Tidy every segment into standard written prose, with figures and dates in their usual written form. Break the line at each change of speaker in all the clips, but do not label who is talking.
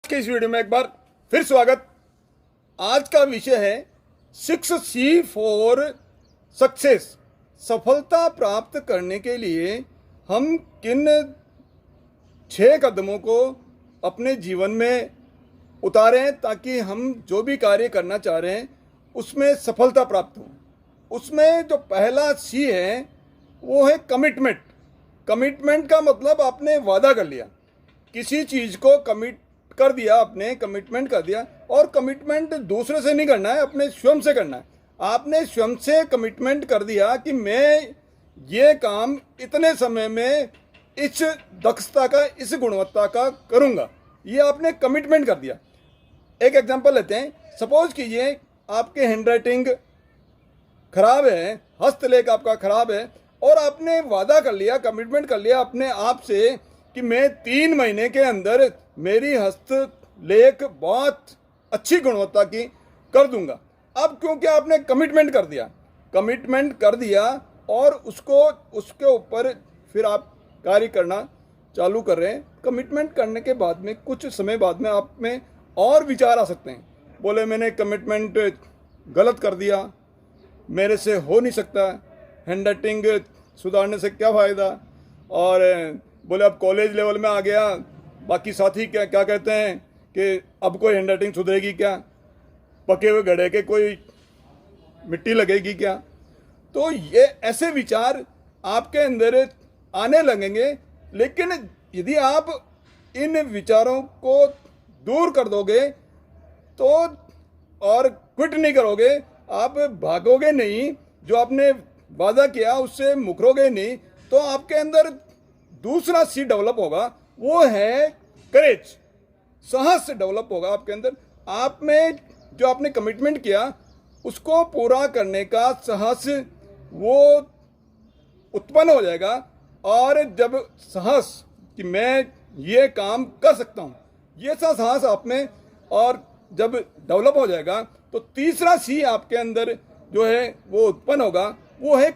के इस वीडियो में एक बार फिर स्वागत। आज का विषय है 6C फॉर सक्सेस। सफलता प्राप्त करने के लिए हम किन 6 कदमों को अपने जीवन में उतारें ताकि हम जो भी कार्य करना चाह रहे हैं उसमें सफलता प्राप्त हो। उसमें जो पहला C है वो है कमिटमेंट। कमिटमेंट का मतलब आपने वादा कर लिया, किसी चीज़ को कमिट कर दिया, आपने कमिटमेंट कर दिया। और कमिटमेंट दूसरे से नहीं करना है, अपने स्वयं से करना है। आपने स्वयं से कमिटमेंट कर दिया कि मैं ये काम इतने समय में इस दक्षता का, इस गुणवत्ता का करूँगा। ये आपने कमिटमेंट कर दिया। एक एग्जांपल लेते हैं। सपोज कीजिए आपके हैंडराइटिंग खराब है, हस्तलेख आपका खराब है, और आपने वादा कर लिया, कमिटमेंट कर लिया अपने आप से कि मैं 3 महीने के अंदर मेरी हस्तलेख बहुत अच्छी गुणवत्ता की कर दूंगा। अब क्योंकि आपने कमिटमेंट कर दिया और उसके ऊपर फिर आप कार्य करना चालू कर रहे हैं। कमिटमेंट करने के बाद में कुछ समय बाद में आप में और विचार आ सकते हैं। बोले मैंने कमिटमेंट गलत कर दिया, मेरे से हो नहीं सकता, हैंडराइटिंग सुधारने से क्या फ़ायदा। और बोले अब कॉलेज लेवल में आ गया, बाकी साथी क्या कहते हैं कि अब कोई हैंडराइटिंग सुधरेगी क्या, पके हुए घड़े के कोई मिट्टी लगेगी क्या। तो ये ऐसे विचार आपके अंदर आने लगेंगे। लेकिन यदि आप इन विचारों को दूर कर दोगे तो, और क्विट नहीं करोगे, आप भागोगे नहीं, जो आपने वादा किया उससे मुकरोगे नहीं, तो आपके अंदर दूसरा C डेवलप होगा, वो है करेज। साहस डेवलप होगा आपके अंदर। आप में जो आपने कमिटमेंट किया उसको पूरा करने का साहस वो उत्पन्न हो जाएगा। और जब साहस कि मैं ये काम कर सकता हूँ, ये सा साहस आप में और जब डेवलप हो जाएगा तो तीसरा C आपके अंदर जो है वो उत्पन्न होगा, वो है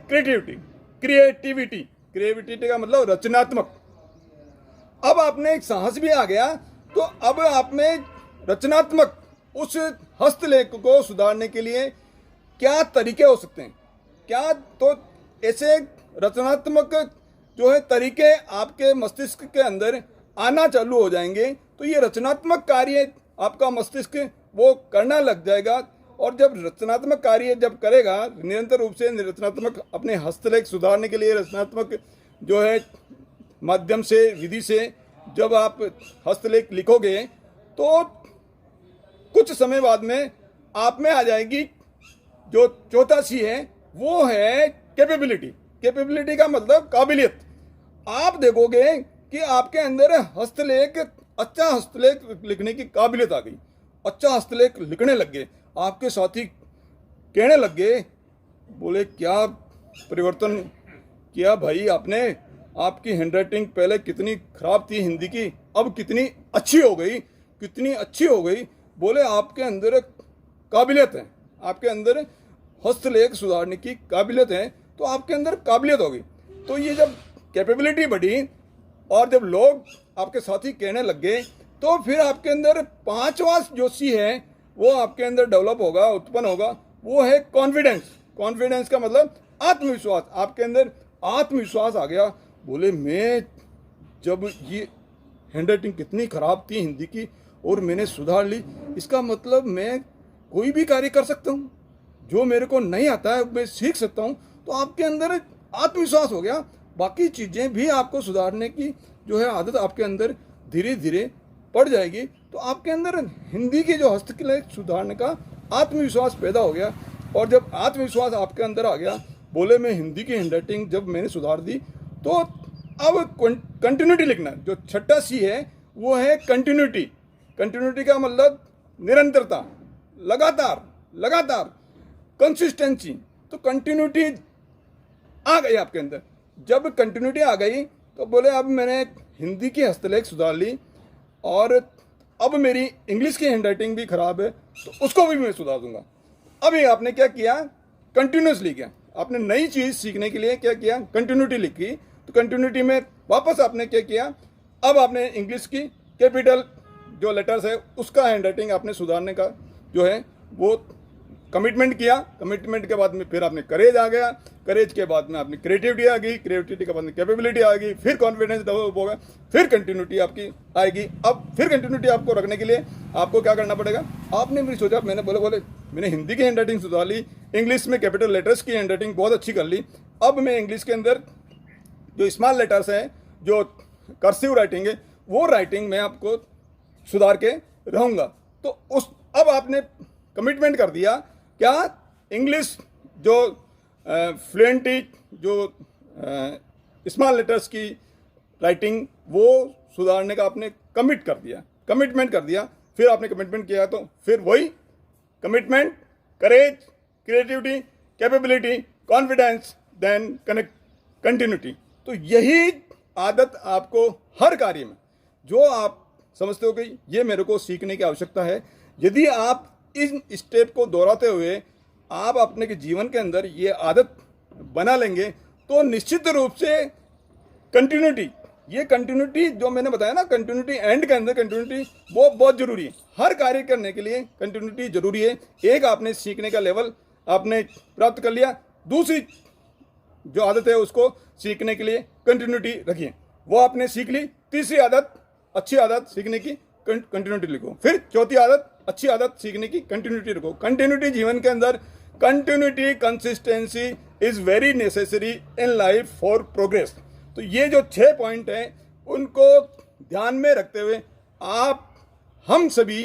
क्रिएटिविटी का मतलब रचनात्मक। अब आपने एक साहस भी आ गया, तो अब आप में रचनात्मक उस हस्तलेख को सुधारने के लिए क्या तरीके हो सकते हैं, क्या तो ऐसे रचनात्मक जो है तरीके आपके मस्तिष्क के अंदर आना चालू हो जाएंगे। तो ये रचनात्मक कार्य आपका मस्तिष्क वो करना लग जाएगा। और जब रचनात्मक कार्य जब करेगा निरंतर रूप से, रचनात्मक अपने हस्तलेख सुधारने के लिए रचनात्मक जो है माध्यम से, विधि से जब आप हस्तलेख लिखोगे तो कुछ समय बाद में आप में आ जाएगी जो चौथा C है, वो है कैपेबिलिटी का मतलब काबिलियत। आप देखोगे कि आपके अंदर अच्छा हस्तलेख लिखने की काबिलियत आ गई। अच्छा हस्तलेख लिखने लग गए, आपके साथी कहने लग गए, बोले क्या परिवर्तन किया भाई आपने, आपकी हैंडराइटिंग पहले कितनी खराब थी हिंदी की, अब कितनी अच्छी हो गई। बोले आपके अंदर काबिलियत है, आपके अंदर हस्तलेख सुधारने की काबिलियत है, तो आपके अंदर काबिलियत होगी। तो ये जब कैपेबिलिटी बढ़ी और जब लोग आपके साथी कहने लग गए, तो फिर आपके अंदर 5वां जो C है वो आपके अंदर डेवलप होगा, उत्पन्न होगा, वो है कॉन्फिडेंस का मतलब आत्मविश्वास। आपके अंदर आत्मविश्वास आ गया। बोले मैं जब ये हैंडराइटिंग कितनी खराब थी हिंदी की और मैंने सुधार ली, इसका मतलब मैं कोई भी कार्य कर सकता हूँ, जो मेरे को नहीं आता है मैं सीख सकता हूँ। तो आपके अंदर आत्मविश्वास हो गया। बाकी चीज़ें भी आपको सुधारने की जो है आदत आपके अंदर धीरे धीरे पड़ जाएगी। तो आपके अंदर हिंदी के जो हस्तलेख सुधारने का आत्मविश्वास पैदा हो गया। और जब आत्मविश्वास आपके अंदर आ गया, बोले मैं हिंदी की हैंडराइटिंग जब मैंने सुधार दी, तो अब कंटिन्यूटी लिखना, जो छठा C है वो है कंटिन्यूटी का मतलब निरंतरता, लगातार कंसिस्टेंसी। तो कंटिन्यूटी आ गई आपके अंदर। जब कंटिन्यूटी आ गई तो बोले अब मैंने हिंदी की हस्तलेख सुधार ली और अब मेरी इंग्लिश की हैंडराइटिंग भी खराब है, तो उसको भी मैं सुधार दूंगा। अभी आपने क्या किया, कंटिन्यूसली किया। आपने नई चीज़ सीखने के लिए क्या किया, कंटिन्यूटी लिखी। तो कंटिन्यूटी में वापस आपने क्या किया, अब आपने इंग्लिश की कैपिटल जो लेटर्स है उसका हैंड राइटिंग आपने सुधारने का जो है वो कमिटमेंट किया। कमिटमेंट के बाद में फिर आपने करेज आ गया, करेज के बाद में आपने क्रिएटिविटी आ गई, क्रिएटिविटी के बाद में कैपेबिलिटी आ गई, फिर कॉन्फिडेंस डेवलप होगा, फिर कंटिन्यूटी आपकी आएगी। अब फिर कंटिन्यूटी आपको रखने के लिए आपको क्या करना पड़ेगा, आपने भी सोचा, मैंने मैंने हिंदी की हैंड राइटिंग सुधार ली, इंग्लिश में कैपिटल लेटर्स की हैंड राइटिंग बहुत अच्छी कर ली, अब मैं इंग्लिश के अंदर जो स्मॉल लेटर्स हैं, जो कर्सिव राइटिंग है, वो राइटिंग में आपको सुधार के रहूँगा। तो उस अब आपने कमिटमेंट कर दिया क्या, इंग्लिश जो फ्लुएंटी जो स्मॉल लेटर्स की राइटिंग वो सुधारने का आपने कमिटमेंट कर दिया। फिर आपने कमिटमेंट किया तो फिर वही commitment, courage, creativity, capability, confidence, then continuity. तो यही आदत आपको हर कार्य में, जो आप समझते हो कि ये मेरे को सीखने की आवश्यकता है, यदि आप इन स्टेप को दोहराते हुए आप अपने के जीवन के अंदर ये आदत बना लेंगे तो निश्चित रूप से कंटिन्यूटी, ये कंटिन्यूटी जो मैंने बताया ना, कंटिन्यूटी एंड के अंदर कंटिन्यूटी वो बहुत जरूरी है। हर कार्य करने के लिए कंटिन्यूटी जरूरी है। एक आपने सीखने का लेवल आपने प्राप्त कर लिया, दूसरी जो आदत है उसको सीखने के लिए कंटिन्यूटी रखिए, वो आपने सीख ली। तीसरी आदत, अच्छी आदत सीखने की कंटिन्यूटी लिखो। फिर चौथी आदत, अच्छी आदत सीखने की कंटिन्यूटी रखो। कंटिन्यूटी जीवन के अंदर, continuity, consistency is very necessary in life for progress. तो ये जो 6 पॉइंट हैं उनको ध्यान में रखते हुए हम सभी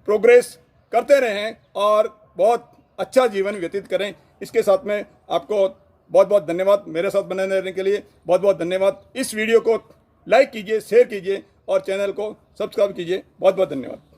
प्रोग्रेस करते रहें और बहुत अच्छा जीवन व्यतीत करें। इसके साथ में आपको बहुत बहुत धन्यवाद, मेरे साथ बने रहने के लिए बहुत बहुत धन्यवाद। इस वीडियो को लाइक कीजिए, शेयर कीजिए और चैनल को सब्सक्राइब कीजिए। बहुत बहुत धन्यवाद।